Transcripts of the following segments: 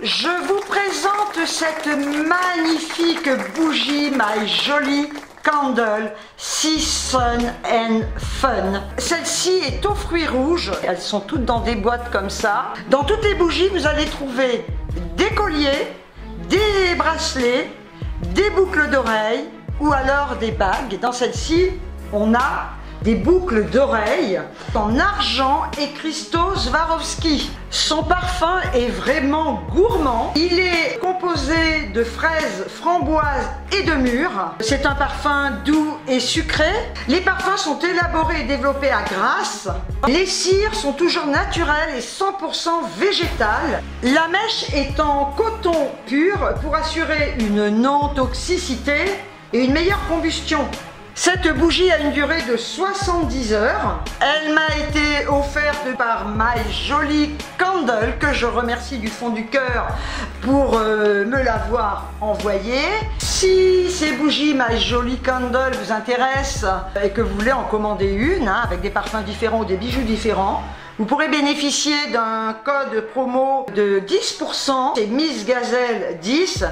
Je vous présente cette magnifique bougie My Jolly Candle Season and Fun. Celle-ci est aux fruits rouges. Elles sont toutes dans des boîtes comme ça. Dans toutes les bougies, vous allez trouver des colliers, des bracelets, des boucles d'oreilles ou alors des bagues. Dans celle-ci, on a des boucles d'oreilles en argent et cristaux Swarovski. Son parfum est vraiment gourmand. Il est composé de fraises, framboises et de mûres. C'est un parfum doux et sucré. Les parfums sont élaborés et développés à Grasse. Les cires sont toujours naturelles et 100% végétales. La mèche est en coton pur pour assurer une non-toxicité et une meilleure combustion. Cette bougie a une durée de 70 heures. Elle m'a été offerte par My Jolly Candle, que je remercie du fond du cœur pour me l'avoir envoyée. Si ces bougies My Jolly Candle vous intéressent et que vous voulez en commander une, avec des parfums différents ou des bijoux différents, vous pourrez bénéficier d'un code promo de 10%, c'est Miss Gazelle 10,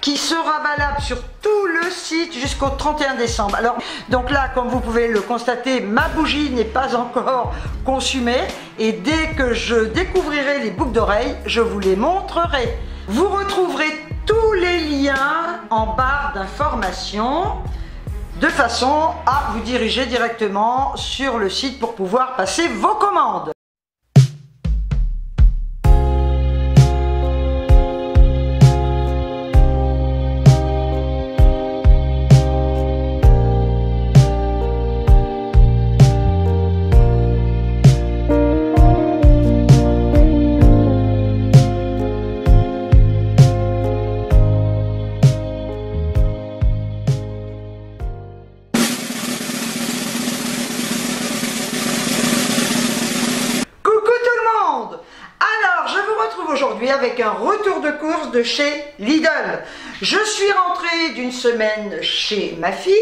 qui sera valable sur tout le site jusqu'au 31 décembre. Alors, donc là, comme vous pouvez le constater, ma bougie n'est pas encore consumée et dès que je découvrirai les boucles d'oreilles, je vous les montrerai. Vous retrouverez tous les liens en barre d'information de façon à vous diriger directement sur le site pour pouvoir passer vos commandes. Aujourd'hui avec un retour de course de chez Lidl. Je suis rentrée d'une semaine chez ma fille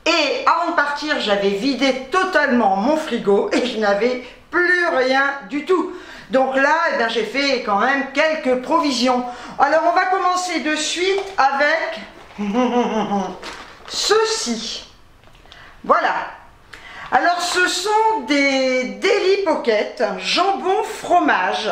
et avant de partir j'avais vidé totalement mon frigo et je n'avais plus rien du tout. Donc là eh j'ai fait quand même quelques provisions. Alors on va commencer de suite avec ceci. Voilà. Alors ce sont des Deli Pocket jambon fromage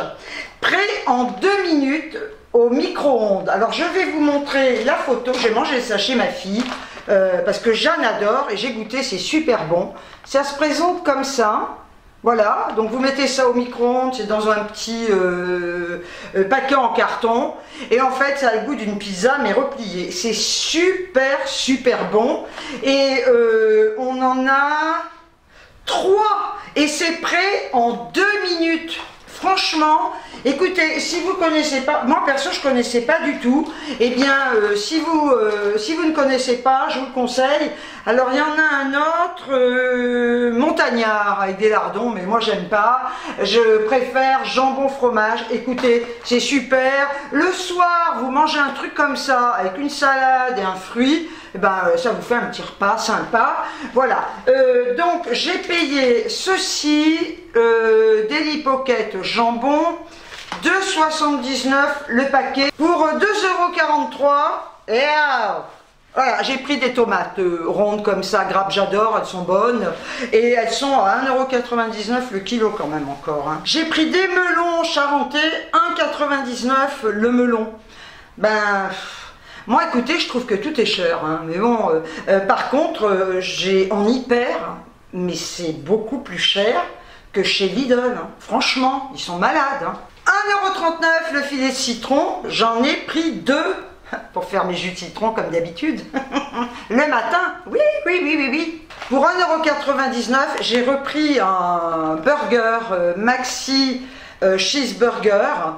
prêt en 2 minutes au micro-ondes. Alors je vais vous montrer la photo. J'ai mangé ça chez ma fille parce que Jeanne adore et j'ai goûté, c'est super bon. Ça se présente comme ça. Voilà, donc vous mettez ça au micro-ondes, c'est dans un petit paquet en carton et en fait ça a le goût d'une pizza mais repliée. C'est super bon et on en a 3 et c'est prêt en 2 minutes. Franchement, écoutez, si vous ne connaissez pas, moi perso je ne connaissais pas du tout, eh bien si vous ne connaissez pas, je vous le conseille. Alors il y en a un autre, montagnard avec des lardons, mais moi j'aime pas, je préfère jambon fromage. Écoutez, c'est super, le soir vous mangez un truc comme ça, avec une salade et un fruit, eh ben, ça vous fait un petit repas sympa. Voilà, donc j'ai payé ceci, Deli Pocket jambon, 2,79 € le paquet pour 2,43 € et voilà, j'ai pris des tomates rondes comme ça, grappes, j'adore, elles sont bonnes et elles sont à 1,99 € le kilo quand même encore. Hein. J'ai pris des melons charentais, 1,99 € le melon. Ben, moi écoutez, je trouve que tout est cher, hein, mais bon, par contre, j'ai en hyper, mais c'est beaucoup plus cher que chez Lidl, hein. Franchement, ils sont malades. Hein. 1,39 € le filet de citron, j'en ai pris 2 pour faire mes jus de citron comme d'habitude. Le matin, oui. Pour 1,99 €, j'ai repris un burger Maxi cheeseburger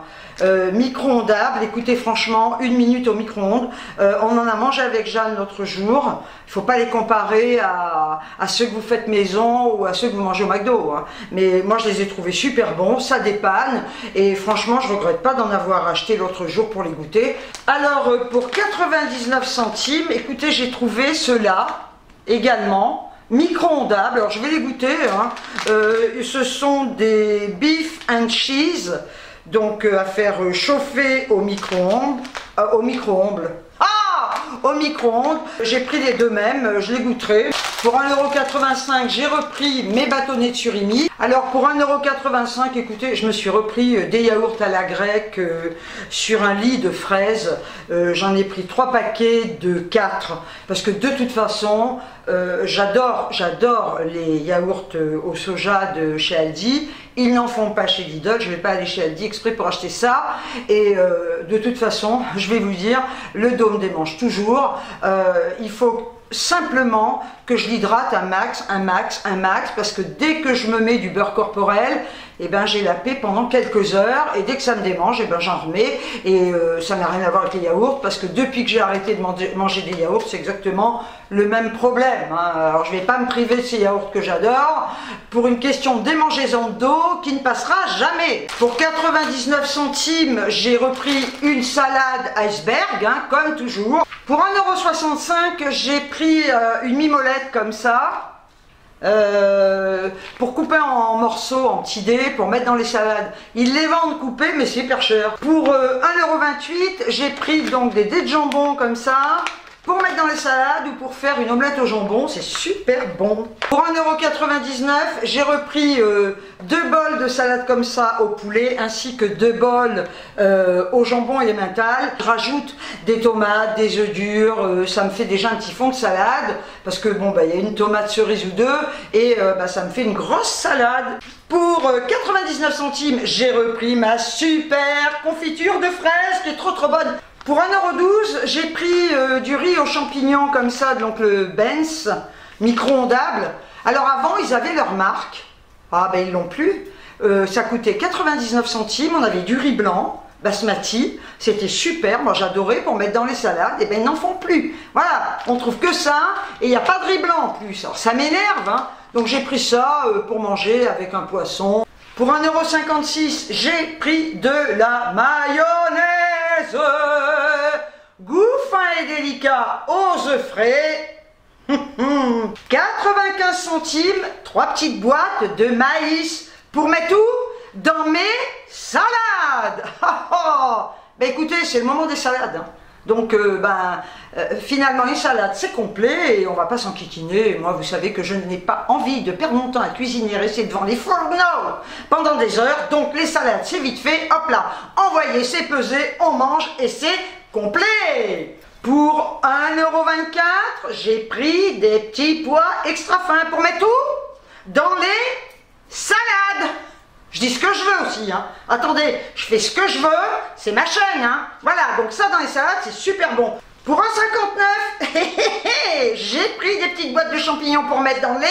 micro-ondable. Écoutez, franchement, 1 minute au micro-ondes. On en a mangé avec Jeanne l'autre jour. Il ne faut pas les comparer à ceux que vous faites maison ou à ceux que vous mangez au McDo. Hein. Mais moi, je les ai trouvés super bons. Ça dépanne. Et franchement, je ne regrette pas d'en avoir acheté l'autre jour pour les goûter. Alors, pour 99 centimes, écoutez, j'ai trouvé ceux-là également. Micro-ondables, alors je vais les goûter. Hein. Ce sont des beef and cheese donc à faire chauffer au micro-ondes. Au micro-ondes. J'ai pris les deux mêmes, je les goûterai. Pour 1,85 €, j'ai repris mes bâtonnets de surimi. Alors pour 1,85 €, écoutez, je me suis repris des yaourts à la grecque sur un lit de fraises. J'en ai pris 3 paquets de 4 parce que de toute façon, j'adore les yaourts au soja de chez Aldi. Ils n'en font pas chez Lidl, je ne vais pas aller chez Aldi exprès pour acheter ça. Et de toute façon, je vais vous dire, le dôme démange toujours. Il faut simplement que je l'hydrate un max, parce que dès que je me mets du beurre corporel, eh ben, j'ai la paix pendant quelques heures, et dès que ça me démange, eh ben, j'en remets, et ça n'a rien à voir avec les yaourts, parce que depuis que j'ai arrêté de manger des yaourts, c'est exactement le même problème, hein. Alors je ne vais pas me priver de ces yaourts que j'adore, pour une question de démangeaison d'eau qui ne passera jamais. Pour 99 centimes, j'ai repris une salade iceberg, hein, comme toujours. Pour 1,65 €, j'ai pris une mimolette comme ça, pour couper en morceaux, en petits dés, pour mettre dans les salades. Ils les vendent coupés, mais c'est hyper cher. Pour 1,28 €, j'ai pris donc des dés de jambon comme ça, pour mettre dans les salades ou pour faire une omelette au jambon, c'est super bon. Pour 1,99 €, j'ai repris 2 bols de salade comme ça au poulet, ainsi que 2 bols au jambon et mental. Je rajoute des tomates, des œufs durs, ça me fait déjà un petit fond de salade, parce que bon, bah, y a une tomate cerise ou deux, et bah, ça me fait une grosse salade. Pour 99 centimes, j'ai repris ma super confiture de fraises qui est trop bonne. Pour 1,12 €, j'ai pris du riz aux champignons comme ça, donc le Benz, micro-ondable. Alors avant, ils avaient leur marque. Ah ben ils l'ont plus. Ça coûtait 99 centimes, on avait du riz blanc, basmati, c'était super, moi j'adorais pour mettre dans les salades, et ben ils n'en font plus. Voilà, on trouve que ça, et il n'y a pas de riz blanc en plus. Alors ça m'énerve, hein. Donc j'ai pris ça pour manger avec un poisson. Pour 1,56 €, j'ai pris de la mayonnaise. Goût fin et délicat aux œufs frais. 95 centimes, 3 petites boîtes de maïs pour mettre tout dans mes salades. Ben écoutez, c'est le moment des salades, hein. Donc finalement une salade c'est complet et on va pas s'enquiquiner. Moi vous savez que je n'ai pas envie de perdre mon temps à cuisiner, rester devant les fourneaux pendant des heures. Donc les salades c'est vite fait, hop là, envoyé, c'est pesé, on mange et c'est complet. Pour 1,24 €, j'ai pris des petits pois extra fins pour mettre tout dans les salades. Je dis ce que je veux aussi, hein. Attendez, je fais ce que je veux, c'est ma chaîne, hein. Voilà, donc ça dans les salades, c'est super bon. Pour 1,59 €, j'ai pris des petites boîtes de champignons pour mettre dans les...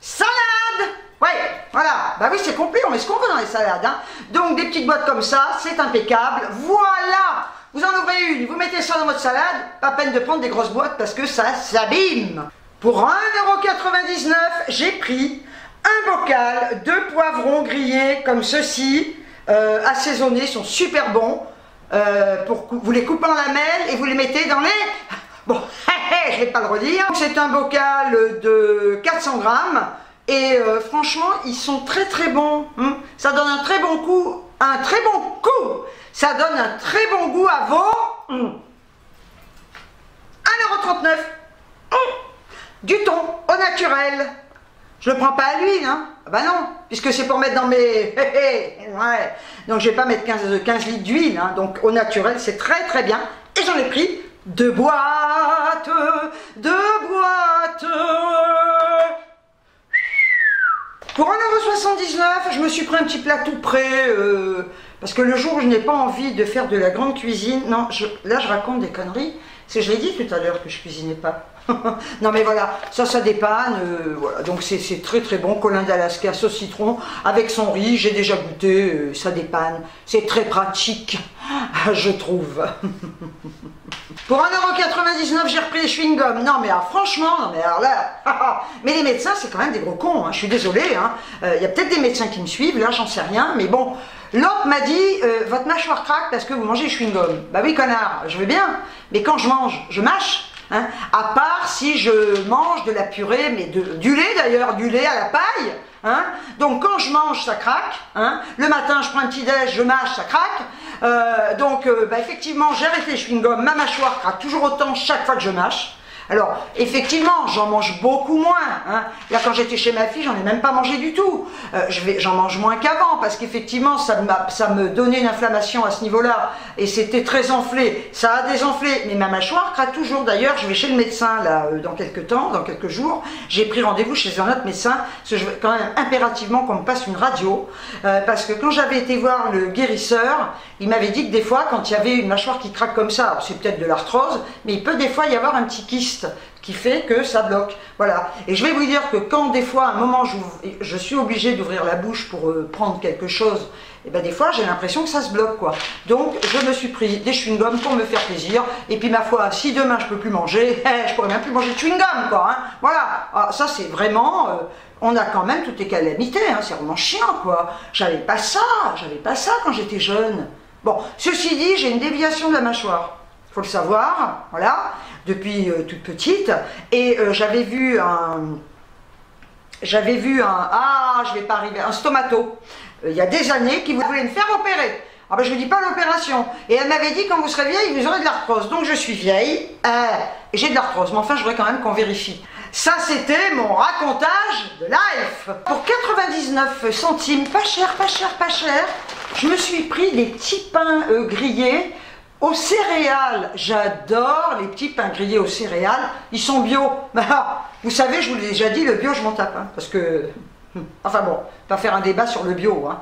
salades. Ouais, voilà. Bah oui, c'est complet, on met ce qu'on veut dans les salades, hein. Donc des petites boîtes comme ça, c'est impeccable. Voilà. Vous en ouvrez une, vous mettez ça dans votre salade, pas peine de prendre des grosses boîtes parce que ça s'abîme. Pour 1,99 €, j'ai pris un bocal de poivrons grillés comme ceci, assaisonnés, sont super bons. Vous les coupez en lamelles et vous les mettez dans les... Bon, je ne vais pas le redire. C'est un bocal de 400 grammes et franchement, ils sont très bons. Ça donne un très bon coup, ça donne un très bon goût à vos 1,39 €. Du thon au naturel. Je le prends pas à l'huile, hein. Ah bah non, puisque c'est pour mettre dans mes... ouais. Donc je vais pas mettre 15 litres d'huile, hein. Donc au naturel, c'est très bien. Et j'en ai pris 2 boîtes. Pour 1,79 €, je me suis pris un petit plat tout prêt, parce que le jour où je n'ai pas envie de faire de la grande cuisine, non, là je raconte des conneries, c'est je l'ai dit tout à l'heure que je cuisinais pas. Non mais voilà, ça dépanne, voilà. Donc c'est très bon, colin d'Alaska sauce citron avec son riz, j'ai déjà goûté, ça dépanne, c'est très pratique, je trouve. Pour 1,99 €, j'ai repris les chewing-gums. Non mais alors, franchement, non mais alors là, mais les médecins c'est quand même des gros cons, hein. Je suis désolée, hein. Y a peut-être des médecins qui me suivent, là j'en sais rien, mais bon. L'autre m'a dit, votre mâchoire craque parce que vous mangez les chewing-gums. Bah oui connard, je veux bien, mais quand je mange, je mâche. Hein, à part si je mange de la purée, mais du lait d'ailleurs, du lait à la paille, Hein. Donc quand je mange, ça craque. Hein. Le matin, je prends un petit déj, je mâche, ça craque. Donc effectivement, j'ai arrêté les chewing-gums. Ma mâchoire craque toujours autant chaque fois que je mâche. Alors, effectivement, j'en mange beaucoup moins. Hein. Là, quand j'étais chez ma fille, j'en ai même pas mangé du tout. J'en mange moins qu'avant, parce qu'effectivement, ça me donnait une inflammation à ce niveau-là. Et c'était très enflé. Ça a désenflé. Mais ma mâchoire craque toujours. D'ailleurs, je vais chez le médecin, là, dans quelques temps, dans quelques jours. J'ai pris rendez-vous chez un autre médecin, parce que je veux quand même impérativement qu'on me passe une radio. Parce que quand j'avais été voir le guérisseur, il m'avait dit que des fois, quand il y avait une mâchoire qui craque comme ça, c'est peut-être de l'arthrose, mais il peut des fois y avoir un petit kyste qui fait que ça bloque. Voilà. Et je vais vous dire que quand des fois, à un moment, je suis obligée d'ouvrir la bouche pour prendre quelque chose, et ben des fois, j'ai l'impression que ça se bloque, quoi. Donc, je me suis pris des chewing-gums pour me faire plaisir. Et puis, ma foi, si demain, je peux plus manger, je pourrais même plus manger de chewing-gum, quoi. Hein. Voilà. Alors, ça, c'est vraiment... on a quand même toutes les calamités, hein. C'est vraiment chiant, quoi. J'avais pas ça quand j'étais jeune. Bon, ceci dit, j'ai une déviation de la mâchoire. Faut le savoir, voilà, depuis toute petite. Et j'avais vu un, je vais pas arriver, un stomato, il y a des années, qui voulait me faire opérer. Ah ben je ne dis pas l'opération. Et elle m'avait dit, quand vous serez vieille, vous aurez de l'arthrose. Donc je suis vieille, j'ai de l'arthrose, mais enfin je voudrais quand même qu'on vérifie. Ça, c'était mon racontage de life. Pour 99 centimes, pas cher, pas cher, pas cher, je me suis pris des petits pains grillés aux céréales. J'adore les petits pains grillés aux céréales. Ils sont bio. Alors, vous savez, je vous l'ai déjà dit, le bio, je m'en tape. Hein, parce que... Enfin bon, pas faire un débat sur le bio. Hein.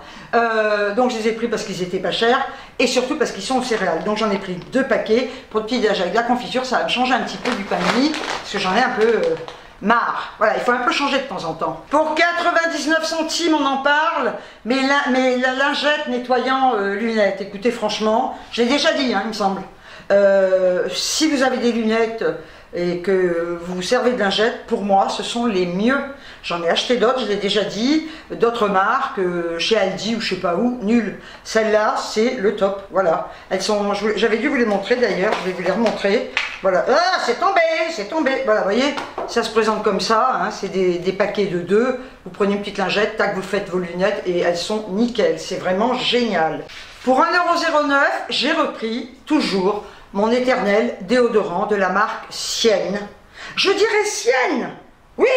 Donc je les ai pris parce qu'ils étaient pas chers. Et surtout parce qu'ils sont aux céréales. Donc j'en ai pris 2 paquets. Pour le petit déj avec de la confiture, ça va me changer un petit peu du pain de mie. Parce que j'en ai un peu... marre. Voilà, il faut un peu changer de temps en temps. Pour 99 centimes, on en parle, mais la lingette nettoyant lunettes, écoutez, franchement, je l'ai déjà dit, hein, il me semble. Si vous avez des lunettes et que vous vous servez de lingettes, pour moi, ce sont les mieux. J'en ai acheté d'autres, je l'ai déjà dit, d'autres marques, chez Aldi ou je sais pas où, nul. Celle-là, c'est le top, voilà. Elles sont, j'avais dû vous les montrer d'ailleurs, je vais vous les remontrer. Voilà, ah, c'est tombé, voilà, vous voyez, ça se présente comme ça, hein, c'est des paquets de 2, vous prenez une petite lingette, tac, vous faites vos lunettes et elles sont nickel, c'est vraiment génial. Pour 1,09 €, j'ai repris, toujours, mon éternel déodorant de la marque Sienne. Je dirais Sienne. Oui,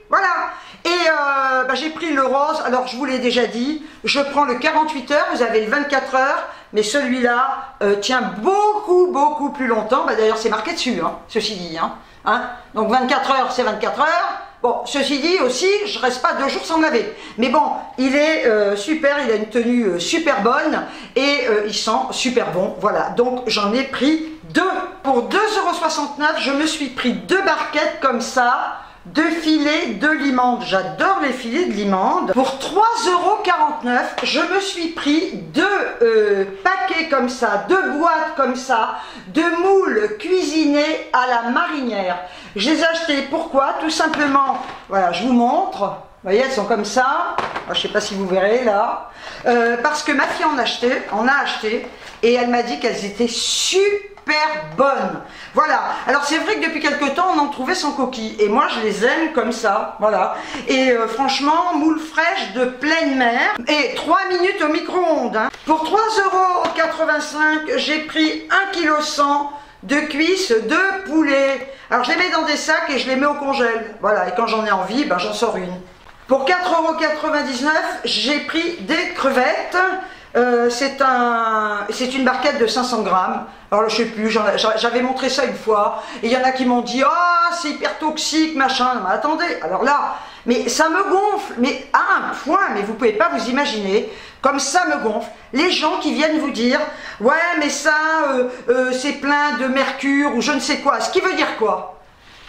voilà. Et j'ai pris le rose, alors je vous l'ai déjà dit, je prends le 48 heures, vous avez le 24 heures, mais celui-là tient beaucoup plus longtemps. D'ailleurs c'est marqué dessus, hein, ceci dit. Hein. Donc 24 heures, c'est 24 heures. Bon, ceci dit aussi, je reste pas 2 jours sans me laver. Mais bon, il est super, il a une tenue super bonne et il sent super bon. Voilà, donc j'en ai pris 2. Pour 2,69 €, je me suis pris 2 barquettes comme ça, 2 filets de limande. J'adore les filets de limande. Pour 3,49 €, je me suis pris 2 paquets comme ça, 2 boîtes comme ça, de moules cuisinés à la marinière. Je les ai achetés, pourquoi? Tout simplement, voilà, je vous montre. Vous voyez, elles sont comme ça. Je ne sais pas si vous verrez là. Parce que ma fille en a acheté et elle m'a dit qu'elles étaient super bonnes. Voilà. Alors c'est vrai que depuis quelques temps, on en trouvait sans coquille. Et moi, je les aime comme ça. Voilà. Et franchement, moules fraîches de pleine mer. Et 3 minutes au micro-ondes. Hein. Pour 3,85 €, j'ai pris 1,1 kg de cuisses de poulet. Alors je les mets dans des sacs et je les mets au congèle. Voilà, et quand j'en ai envie, j'en sors une. Pour 4,99 €, j'ai pris des crevettes. C'est une barquette de 500 grammes. Alors je sais plus, j'avais montré ça une fois. Et il y en a qui m'ont dit, ah, c'est hyper toxique, machin. Non, mais attendez, alors là, mais ça me gonfle, mais à un point, mais vous pouvez pas vous imaginer, comme ça me gonfle. Les gens qui viennent vous dire, ouais, mais ça, c'est plein de mercure ou je ne sais quoi. Ce qui veut dire quoi?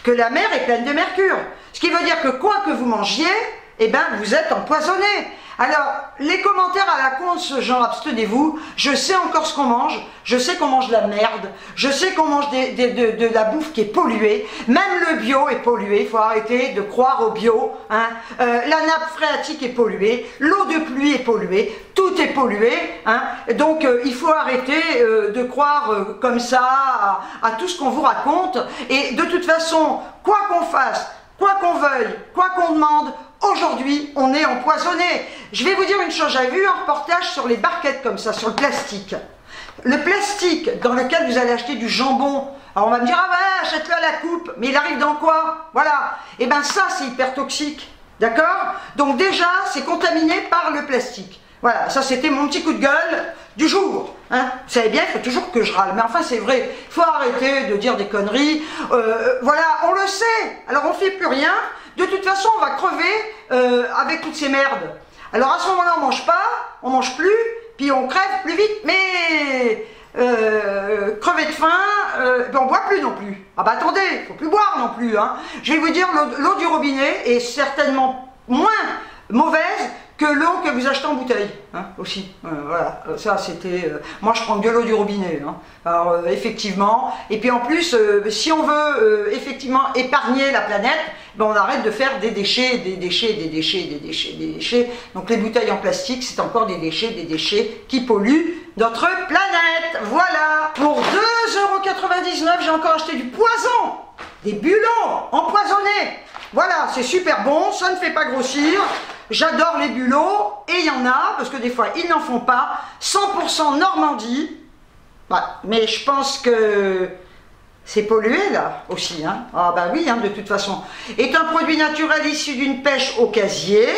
Que la mer est pleine de mercure. Ce qui veut dire que quoi que vous mangiez, eh ben, vous êtes empoisonné. Alors, les commentaires à la con de ce genre, abstenez-vous, je sais encore ce qu'on mange, je sais qu'on mange de la merde, je sais qu'on mange de la bouffe qui est polluée, même le bio est pollué, il faut arrêter de croire au bio, hein. La nappe phréatique est polluée, l'eau de pluie est polluée, tout est pollué, hein. Donc il faut arrêter de croire comme ça à tout ce qu'on vous raconte, et de toute façon, quoi qu'on fasse, quoi qu'on veuille, quoi qu'on demande, aujourd'hui, on est empoisonné. Je vais vous dire une chose, j'avais vu un reportage sur les barquettes comme ça, sur le plastique. Le plastique dans lequel vous allez acheter du jambon, alors on va me dire, ah ouais, achète-le à la coupe, mais il arrive dans quoi? Voilà, et bien ça c'est hyper toxique, d'accord? Donc déjà, c'est contaminé par le plastique. Voilà, ça c'était mon petit coup de gueule du jour. Hein. Vous savez bien, il faut toujours que je râle, mais enfin c'est vrai, il faut arrêter de dire des conneries. Voilà, on le sait, alors on ne fait plus rien. De toute façon, on va crever avec toutes ces merdes. Alors à ce moment-là, on mange pas, on mange plus, puis on crève plus vite, mais crever de faim, on boit plus non plus. Ah bah attendez, il ne faut plus boire non plus. Hein. Je vais vous dire, l'eau du robinet est certainement moins mauvaise que l'eau que vous achetez en bouteille, hein, aussi. Voilà, ça c'était... moi je prends que de l'eau du robinet. Hein. Alors effectivement, et puis en plus, si on veut effectivement épargner la planète, ben, on arrête de faire des déchets, des déchets, des déchets, des déchets, des déchets. Donc les bouteilles en plastique, c'est encore des déchets qui polluent notre planète. Voilà. Pour 2,99 €, j'ai encore acheté du poison, des bulots empoisonnés. Voilà, c'est super bon, ça ne fait pas grossir. J'adore les bulots, et il y en a, parce que des fois, ils n'en font pas. 100% Normandie. Voilà. Mais je pense que c'est pollué, là, aussi. Hein. Ah bah oui, hein, de toute façon. Est un produit naturel issu d'une pêche au casier,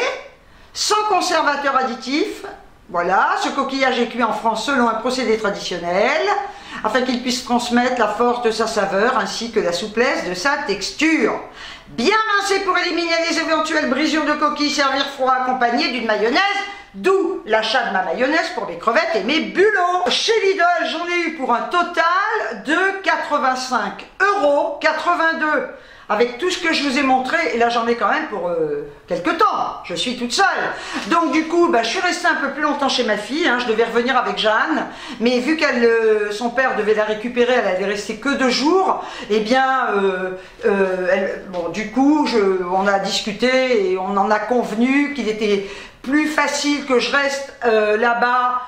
sans conservateur additif. Voilà, ce coquillage est cuit en France selon un procédé traditionnel, afin qu'il puisse transmettre la force de sa saveur, ainsi que la souplesse de sa texture. Bien rincé pour éliminer les éventuelles brisures de coquilles, servir froid accompagné d'une mayonnaise, d'où l'achat de ma mayonnaise pour mes crevettes et mes bulots. Chez Lidl, j'en ai eu pour un total de 85,82 €, avec tout ce que je vous ai montré, et là j'en ai quand même pour quelques temps, je suis toute seule. Donc du coup, bah, je suis restée un peu plus longtemps chez ma fille, hein, je devais revenir avec Jeanne, mais vu qu'elle, son père devait la récupérer, elle allait rester que 2 jours, et bien, bon, du coup, on a discuté et on en a convenu qu'il était plus facile que je reste là-bas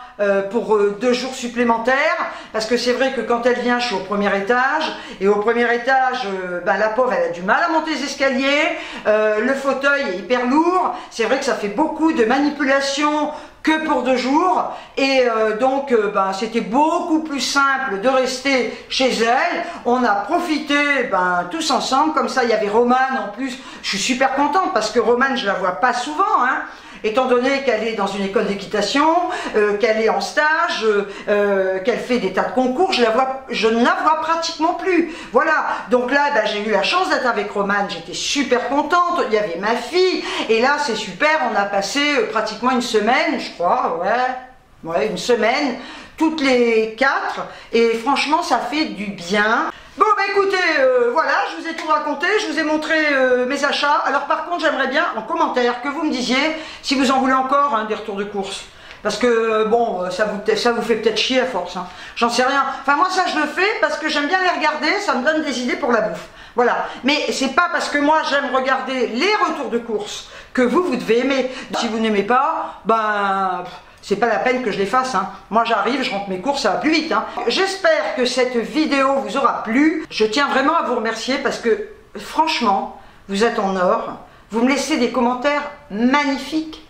pour 2 jours supplémentaires, parce que c'est vrai que quand elle vient, je suis au premier étage, et au premier étage, ben, la pauvre, elle a du mal à monter les escaliers, le fauteuil est hyper lourd, c'est vrai que ça fait beaucoup de manipulations que pour 2 jours, et donc ben, c'était beaucoup plus simple de rester chez elle. On a profité ben, tous ensemble, comme ça il y avait Romane en plus, je suis super contente parce que Romane je la vois pas souvent, hein. Étant donné qu'elle est dans une école d'équitation, qu'elle est en stage, qu'elle fait des tas de concours, je ne la vois pratiquement plus. Voilà, donc là, ben, j'ai eu la chance d'être avec Romane, j'étais super contente, il y avait ma fille, et là c'est super, on a passé pratiquement une semaine, je crois, ouais, une semaine, toutes les 4, et franchement ça fait du bien. Bon bah écoutez, voilà, je vous ai tout raconté, je vous ai montré mes achats. Alors par contre, j'aimerais bien en commentaire que vous me disiez si vous en voulez encore, hein, des retours de course. Parce que bon, ça vous fait peut-être chier à force, hein. J'en sais rien. Enfin moi ça je le fais parce que j'aime bien les regarder, ça me donne des idées pour la bouffe. Voilà, mais c'est pas parce que moi j'aime regarder les retours de course que vous devez aimer. Si vous n'aimez pas, ben... c'est pas la peine que je les fasse, hein. Moi j'arrive, je rentre mes courses, ça va plus vite, hein. J'espère que cette vidéo vous aura plu. Je tiens vraiment à vous remercier parce que franchement, vous êtes en or. Vous me laissez des commentaires magnifiques.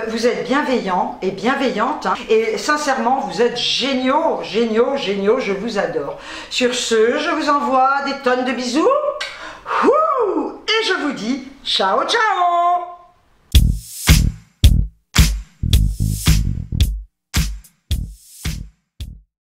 Vous êtes bienveillants et bienveillantes, hein. Et sincèrement, vous êtes géniaux, géniaux, géniaux, je vous adore. Sur ce, je vous envoie des tonnes de bisous. Et je vous dis ciao, ciao!